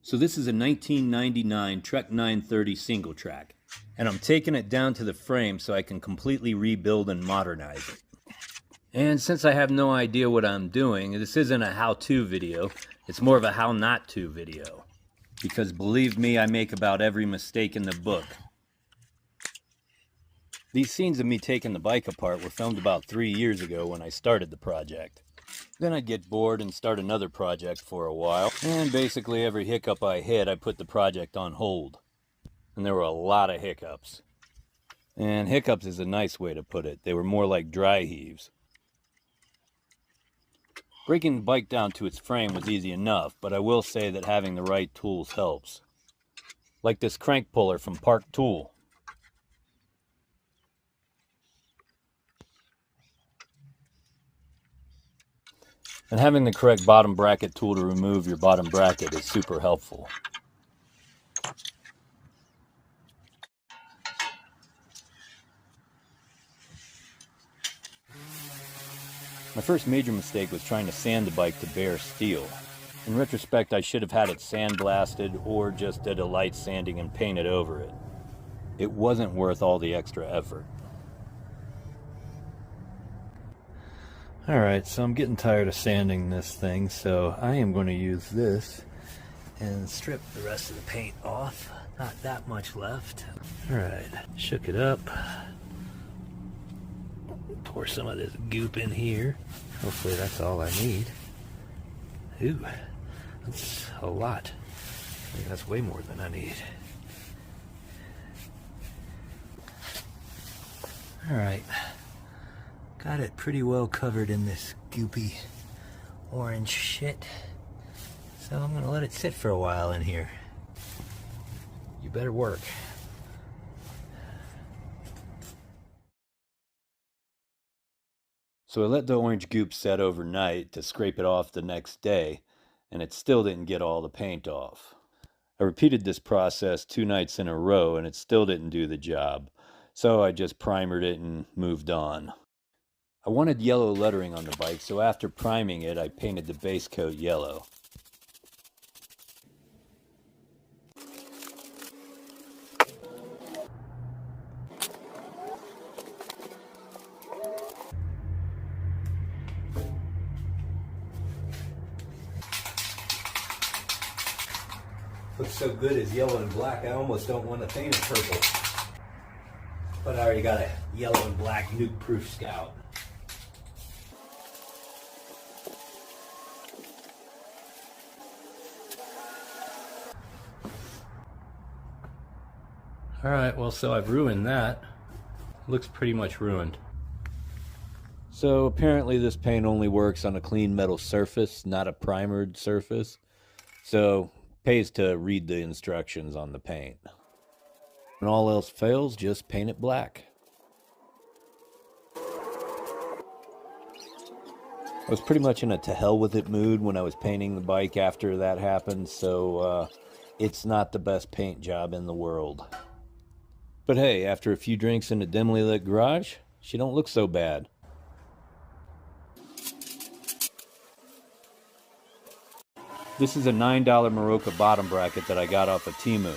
So this is a 1999 Trek 930 single track, and I'm taking it down to the frame so I can completely rebuild and modernize it. And since I have no idea what I'm doing, this isn't a how-to video, it's more of a how not to video. Because believe me, I make about every mistake in the book. These scenes of me taking the bike apart were filmed about 3 years ago when I started the project. Then I'd get bored and start another project for a while, and basically every hiccup I hit, I put the project on hold. And there were a lot of hiccups. And hiccups is a nice way to put it. They were more like dry heaves. Breaking the bike down to its frame was easy enough, but I will say that having the right tools helps. Like this crank puller from Park Tool. And having the correct bottom bracket tool to remove your bottom bracket is super helpful. My first major mistake was trying to sand the bike to bare steel. In retrospect, I should have had it sandblasted or just did a light sanding and painted over it. It wasn't worth all the extra effort. Alright, so I'm getting tired of sanding this thing, so I am going to use this and strip the rest of the paint off. Not that much left. Alright, shook it up. Pour some of this goop in here. Hopefully that's all I need. Ooh, that's a lot. I think that's way more than I need. Alright. Got it pretty well covered in this goopy orange shit. So I'm gonna let it sit for a while in here. You better work. So I let the orange goop set overnight to scrape it off the next day, and it still didn't get all the paint off. I repeated this process 2 nights in a row and it still didn't do the job. So I just primered it and moved on. I wanted yellow lettering on the bike, so after priming it, I painted the base coat yellow. Looks so good as yellow and black, I almost don't want to paint it purple. But I already got a yellow and black nuke-proof Scout. Alright, well, so I've ruined that. Looks pretty much ruined. So apparently this paint only works on a clean metal surface, not a primered surface. So pays to read the instructions on the paint. When all else fails, just paint it black. I was pretty much in a to hell with it mood when I was painting the bike after that happened, so it's not the best paint job in the world. But hey, after a few drinks in a dimly lit garage, she don't look so bad. This is a $9 Maroka bottom bracket that I got off of Temu.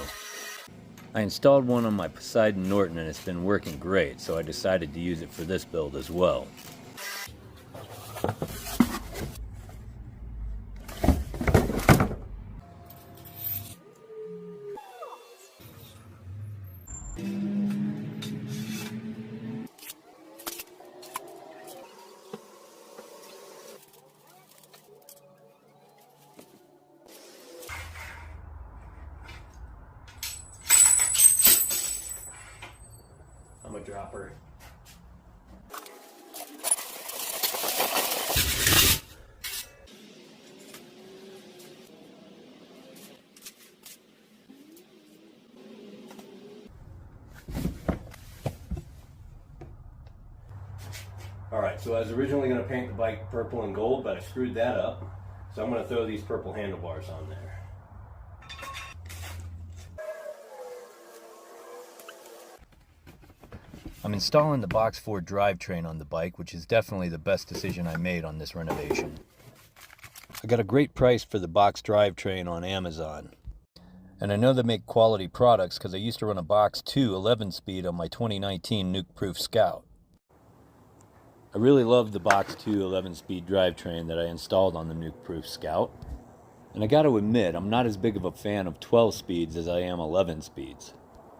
I installed one on my Poseidon Norton and it's been working great, so I decided to use it for this build as well. I'm a dropper. Alright, so I was originally going to paint the bike purple and gold, but I screwed that up. So I'm going to throw these purple handlebars on there. I'm installing the box 4 drivetrain on the bike, which is definitely the best decision I made on this renovation. I got a great price for the box drivetrain on Amazon. And I know they make quality products because I used to run a Box 2 11-speed on my 2019 nuke-proof Scout. I really love the Box 2 11-speed drivetrain that I installed on the nuke-proof Scout. And I got to admit, I'm not as big of a fan of 12 speeds as I am 11 speeds.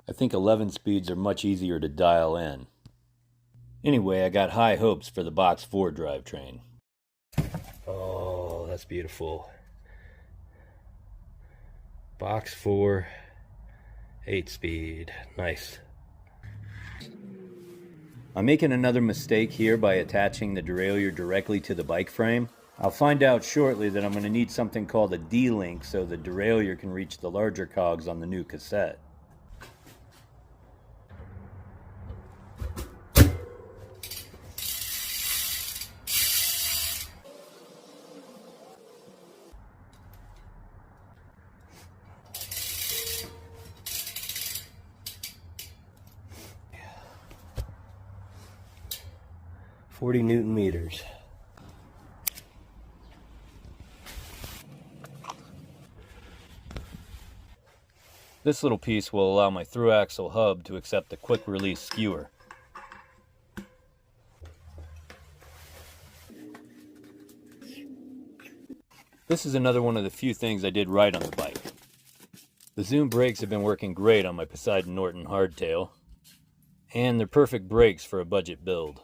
I think 11 speeds are much easier to dial in. Anyway, I got high hopes for the Box 4 drivetrain. Oh, that's beautiful. Box 4, 8-speed. Nice. I'm making another mistake here by attaching the derailleur directly to the bike frame. I'll find out shortly that I'm going to need something called a D-link so the derailleur can reach the larger cogs on the new cassette. .40 Newton meters. This little piece will allow my through axle hub to accept the quick release skewer. This is another one of the few things I did right on the bike. The Zoom brakes have been working great on my Poseidon Norton hardtail, and they're perfect brakes for a budget build.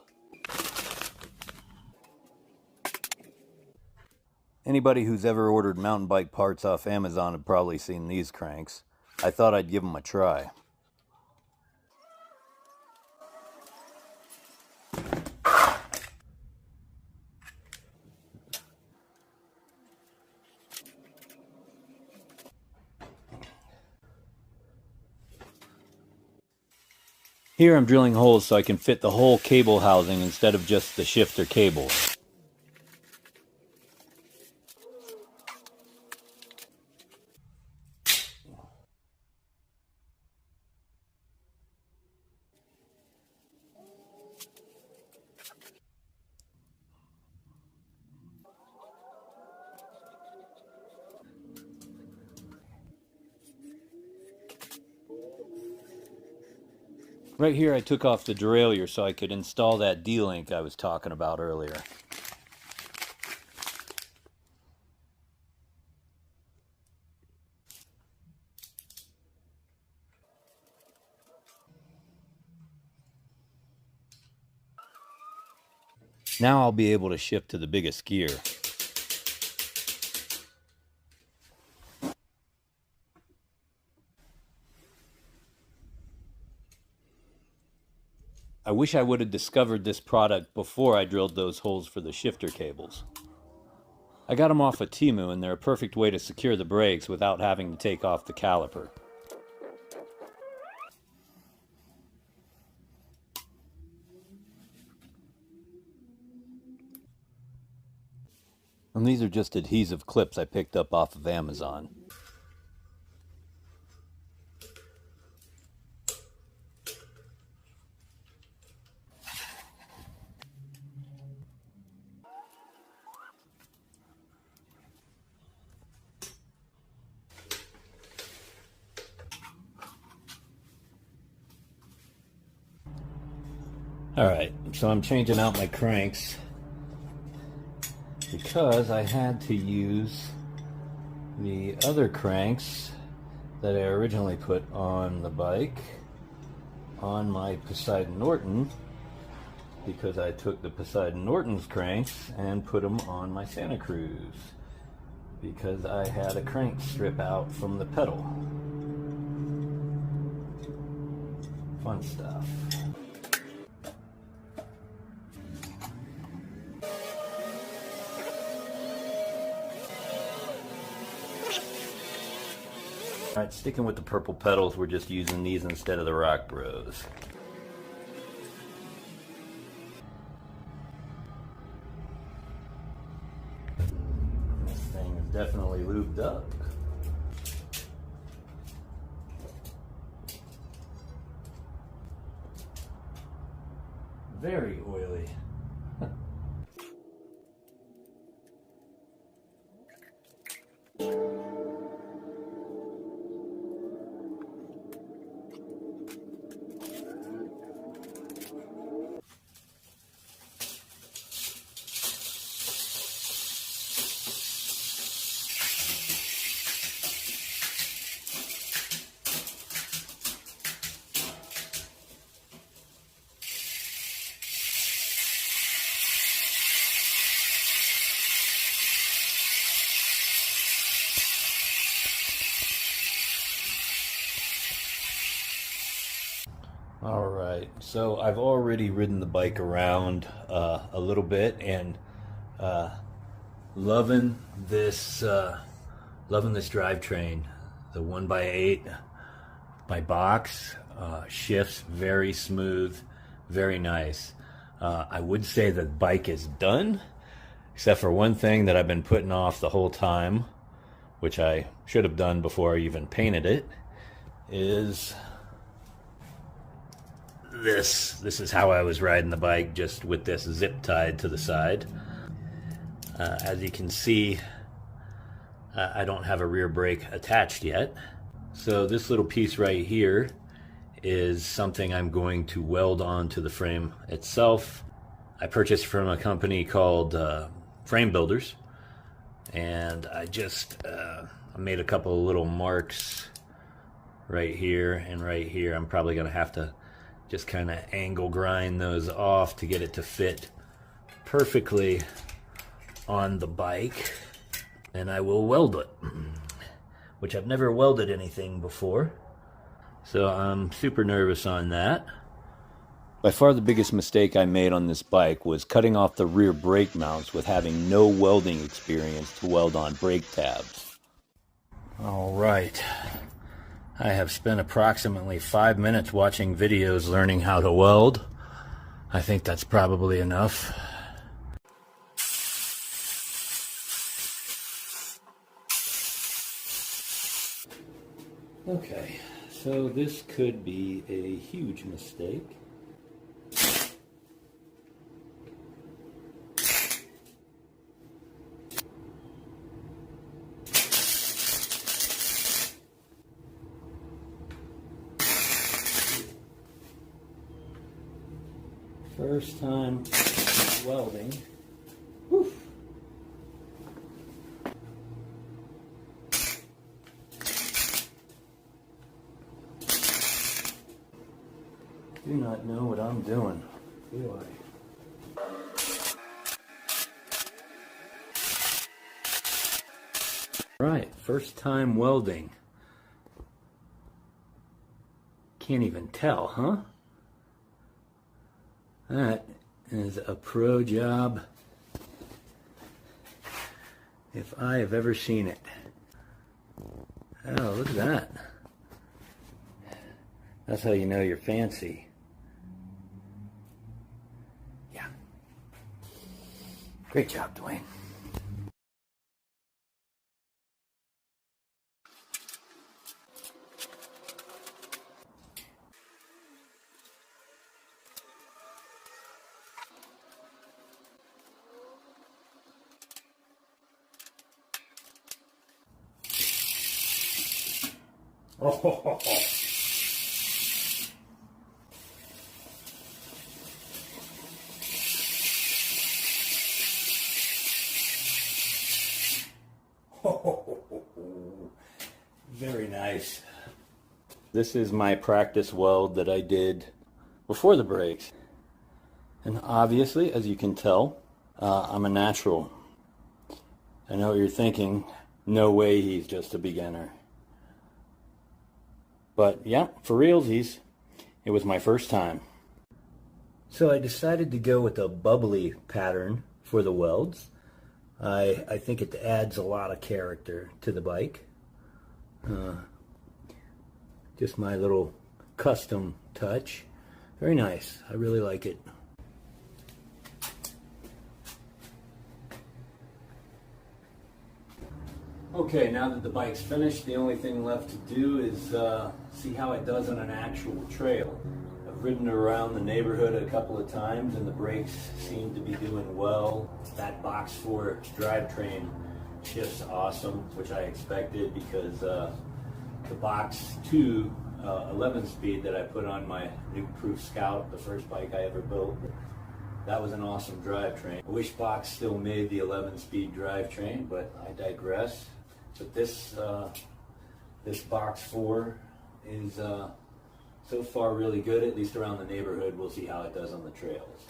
Anybody who's ever ordered mountain bike parts off Amazon have probably seen these cranks. I thought I'd give them a try. Here I'm drilling holes so I can fit the whole cable housing instead of just the shifter cable. Right here I took off the derailleur so I could install that D-link I was talking about earlier. Now I'll be able to shift to the biggest gear. I wish I would have discovered this product before I drilled those holes for the shifter cables. I got them off of Temu and they're a perfect way to secure the brakes without having to take off the caliper. And these are just adhesive clips I picked up off of Amazon. Alright, so I'm changing out my cranks because I had to use the other cranks that I originally put on the bike on my Poseidon Norton, because I took the Poseidon Norton's cranks and put them on my Santa Cruz because I had a crank strip out from the pedal. Fun stuff. Alright, sticking with the purple pedals, we're just using these instead of the Rock Bros. This thing is definitely lubed up. Very oily. Alright, so I've already ridden the bike around a little bit, and loving this drivetrain. The 1x8, my box shifts very smooth, very nice. I would say the bike is done, except for one thing that I've been putting off the whole time, which I should have done before I even painted it, is this. This is how I was riding the bike, just with this zip tied to the side. As you can see, I don't have a rear brake attached yet. So this little piece right here is something I'm going to weld onto the frame itself. I purchased from a company called Frame Builders, and I made a couple of little marks right here and right here. I'm probably gonna have to just kind of angle grind those off to get it to fit perfectly on the bike, and I will weld it, which I've never welded anything before, so I'm super nervous on that. By far the biggest mistake I made on this bike was cutting off the rear brake mounts with having no welding experience to weld on brake tabs. All right, I have spent approximately 5 minutes watching videos learning how to weld. I think that's probably enough. Okay, so this could be a huge mistake. First time welding. Whew. Do not know what I'm doing, do I? Right, first time welding. Can't even tell, huh? That is a pro job if I have ever seen it. Oh, look at that. That's how you know you're fancy. Yeah. Great job, Dwayne. Oh, very nice. This is my practice weld that I did before the brakes. And obviously, as you can tell, I'm a natural. I know what you're thinking. No way he's just a beginner. But yeah, for realsies, it was my first time. So I decided to go with a bubbly pattern for the welds. I think it adds a lot of character to the bike. Just my little custom touch. Very nice. I really like it. Okay, now that the bike's finished, the only thing left to do is see how it does on an actual trail. I've ridden around the neighborhood a couple of times and the brakes seem to be doing well. That box 4 drivetrain shifts awesome, which I expected because the box 2 11-speed that I put on my new Proof Scout, the first bike I ever built, that was an awesome drivetrain. I wish box still made the 11-speed drivetrain, but I digress. But this box 4 is so far really good, at least around the neighborhood. We'll see how it does on the trails.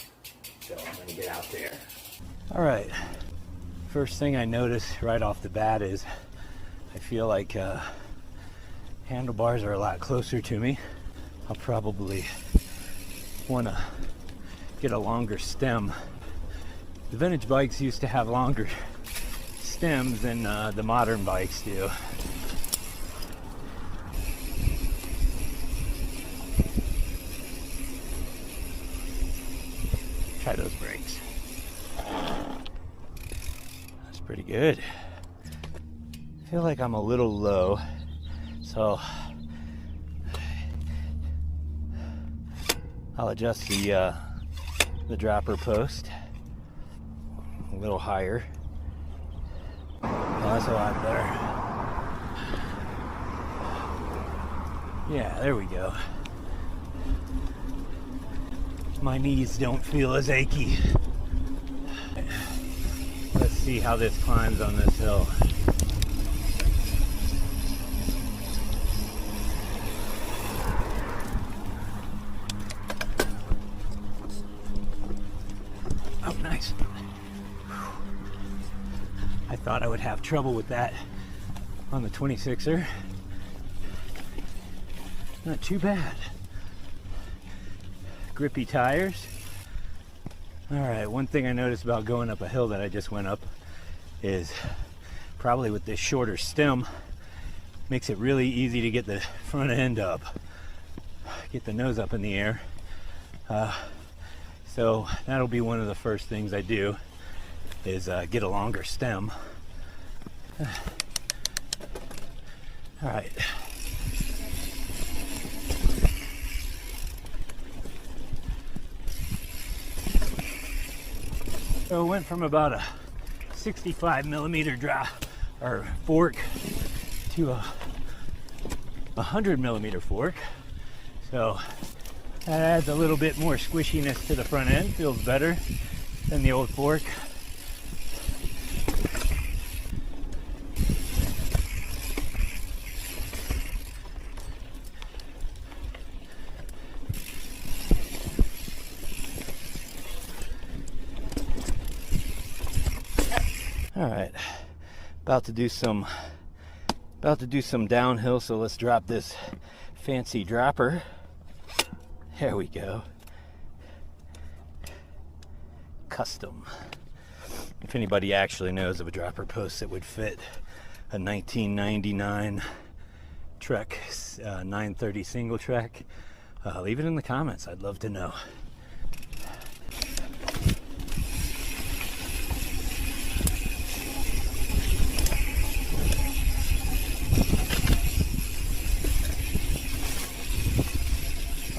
So I'm going to get out there. All right. First thing I notice right off the bat is I feel like handlebars are a lot closer to me. I'll probably want to get a longer stem. The vintage bikes used to have longer stems than the modern bikes do. Try those brakes. That's pretty good. I feel like I'm a little low, so I'll adjust the dropper post a little higher. Oh, that's a lot better. Yeah, there we go. My knees don't feel as achy. Let's see how this climbs on this hill. Oh, nice. I thought I would have trouble with that on the 26er. Not too bad. Grippy tires. All right, one thing I noticed about going up a hill that I just went up is probably with this shorter stem, makes it really easy to get the front end up, get the nose up in the air. So that'll be one of the first things I do, is get a longer stem. All right. So it went from about a 65 millimeter fork to a 100 millimeter fork. So that adds a little bit more squishiness to the front end. Feels better than the old fork. All right, about to do some downhill, so let's drop this fancy dropper. There we go. Custom. If anybody actually knows of a dropper post that would fit a 1999 Trek 930 Singletrack, leave it in the comments. I'd love to know.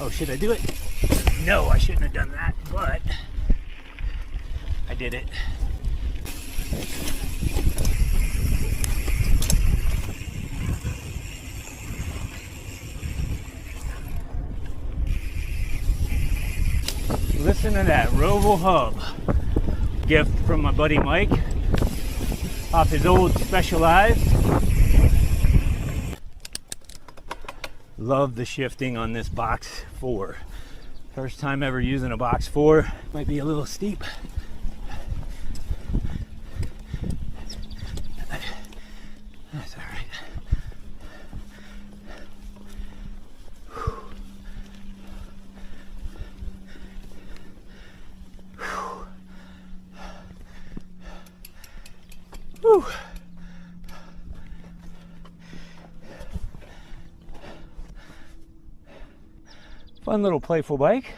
Oh, should I do it? No, I shouldn't have done that, but I did it. Listen to that Roval hub. Gift from my buddy Mike off his old Specialized. Love the shifting on this box 4. First time ever using a box 4. Might be a little steep. That's all right. Whew. Fun little playful bike.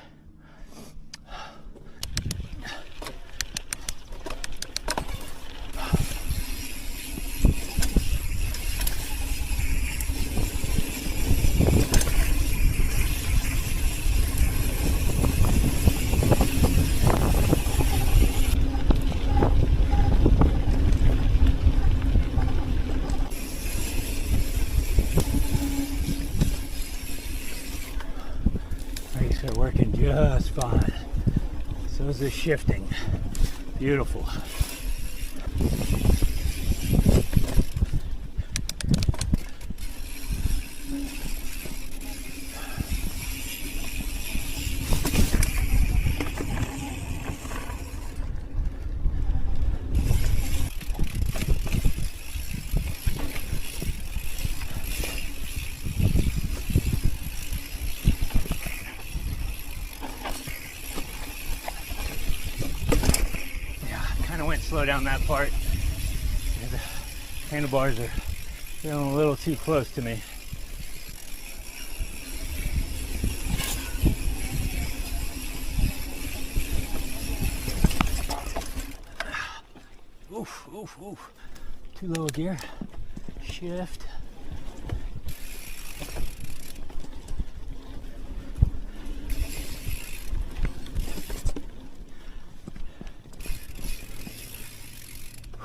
Brakes are working just fine. So is this shifting. Beautiful. slow down that part. The handlebars are feeling a little too close to me. Oof, oof, oof. Too low a gear. Shift.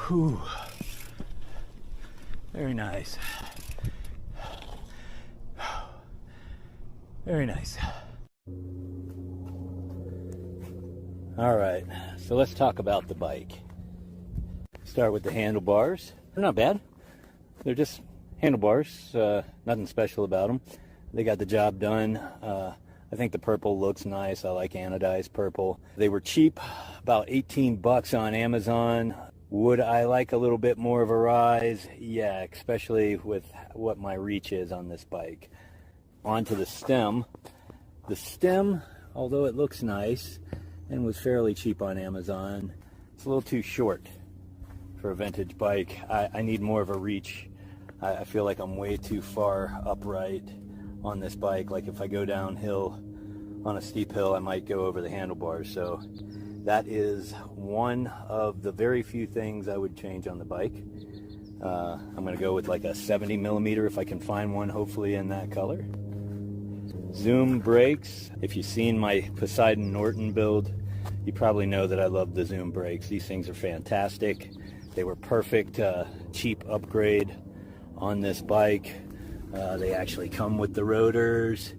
Whew. Very nice. Very nice. All right, so let's talk about the bike. Start with the handlebars. They're not bad. They're just handlebars, nothing special about them. They got the job done. I think the purple looks nice. I like anodized purple. They were cheap, about 18 bucks on Amazon. Would I like a little bit more of a rise? Yeah, especially with what my reach is on this bike. Onto the stem. The stem, although it looks nice and was fairly cheap on Amazon, it's a little too short for a vintage bike. I need more of a reach. I feel like I'm way too far upright on this bike. Like if I go downhill on a steep hill, I might go over the handlebars. So that is one of the very few things I would change on the bike. I'm gonna go with like a 70 millimeter if I can find one, hopefully in that color. Zoom brakes. If you've seen my Poseidon Norton build, you probably know that I love the Zoom brakes. These things are fantastic. They were perfect, cheap upgrade on this bike. They actually come with the rotors.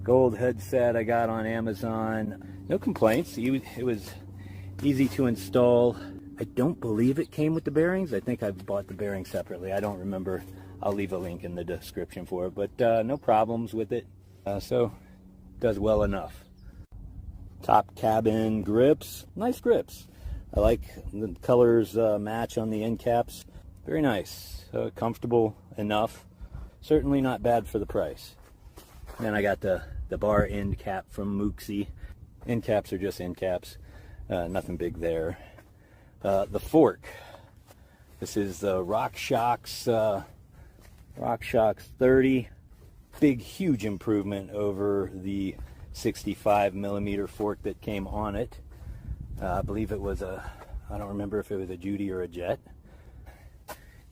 Gold headset I got on Amazon. No complaints. It was easy to install. I don't believe it came with the bearings. I think I bought the bearings separately. I don't remember. I'll leave a link in the description for it, but no problems with it. So does well enough. Top cabin grips, nice grips. I like the colors match on the end caps. Very nice, comfortable enough. Certainly not bad for the price. And then I got the bar end cap from Mooksy. End caps are just end caps, nothing big there. The fork. This is the RockShox 30. Big, huge improvement over the 65 millimeter fork that came on it. I believe it was I don't remember if it was a Judy or a Jet.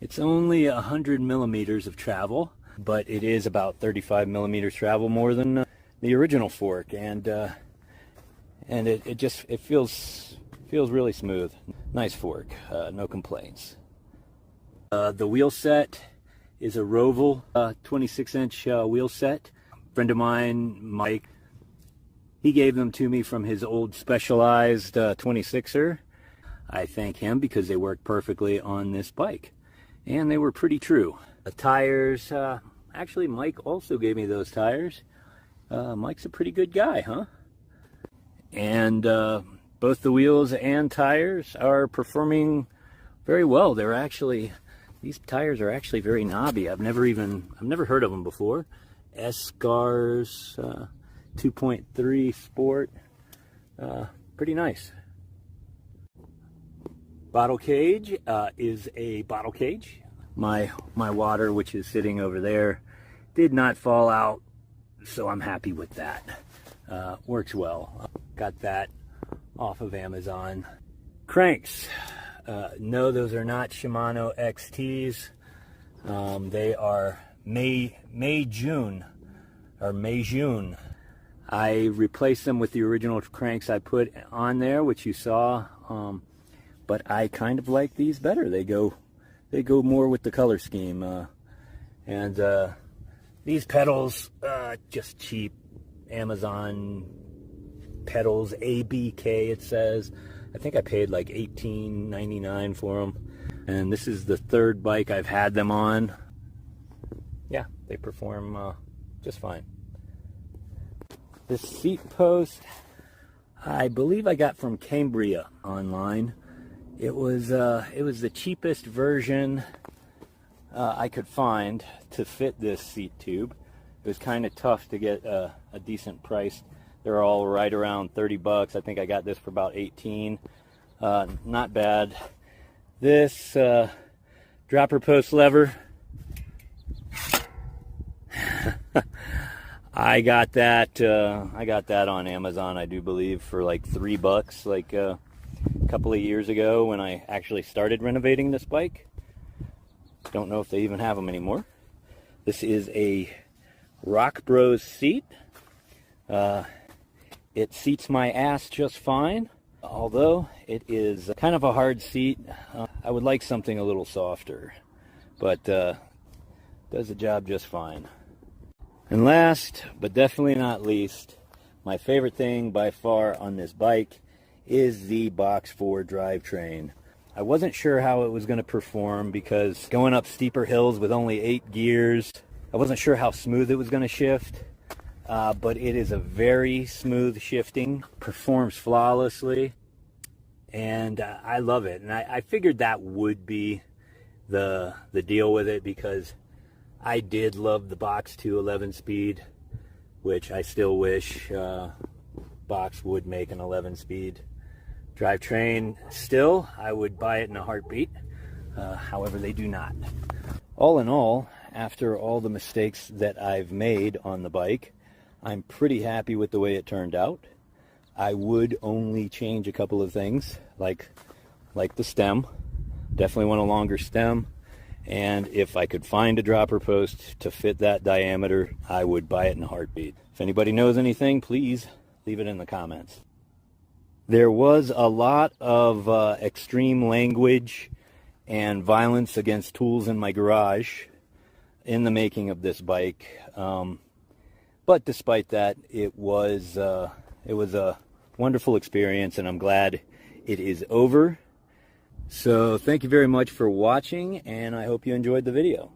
It's only 100 millimeters of travel, but it is about 35 millimeters travel more than the original fork, and it feels really smooth. Nice fork, no complaints. The wheel set is a Roval 26-inch wheel set. A friend of mine, Mike, he gave them to me from his old Specialized 26er. I thank him because they work perfectly on this bike, and they were pretty true. The tires, actually Mike also gave me those tires. Mike's a pretty good guy, huh? And both the wheels and tires are performing very well. These tires are actually very knobby. I've never heard of them before. S-Scars 2.3 Sport, pretty nice. Bottle cage is a bottle cage. My water, which is sitting over there, did not fall out, so I'm happy with that. Works well. Got that off of Amazon. Cranks. No, those are not Shimano XTs. They are May-June. I replaced them with the original cranks I put on there, which you saw. But I kind of like these better. They go more with the color scheme. And these pedals, just cheap Amazon pedals, ABK it says. I think I paid like $18.99 for them. And this is the third bike I've had them on. Yeah, they perform just fine. This seat post, I believe I got from Cambria online. It was the cheapest version I could find to fit this seat tube. It was kind of tough to get a decent price. They're all right around 30 bucks. I think I got this for about 18. Not bad. This dropper post lever, I got that on Amazon, I do believe, for like $3, like a couple of years ago when I actually started renovating this bike. Don't know if they even have them anymore. This is a Rock Bros seat. It seats my ass just fine, although it is kind of a hard seat. I would like something a little softer, but does the job just fine. And last, but definitely not least, my favorite thing by far on this bike is the Box 4 drivetrain. I wasn't sure how it was going to perform because going up steeper hills with only 8 gears, I wasn't sure how smooth it was going to shift. But it is a very smooth shifting, performs flawlessly, and I love it. And I figured that would be the deal with it, because I did love the Box 2 11-speed, which I still wish Box would make an 11-speed drivetrain. Still, I would buy it in a heartbeat. However, they do not. All in all, after all the mistakes that I've made on the bike, I'm pretty happy with the way it turned out. I would only change a couple of things, like the stem. Definitely want a longer stem. And if I could find a dropper post to fit that diameter, I would buy it in a heartbeat. If anybody knows anything, please leave it in the comments. There was a lot of extreme language and violence against tools in my garage in the making of this bike. But despite that, it was a wonderful experience, and I'm glad it is over. So thank you very much for watching, and I hope you enjoyed the video.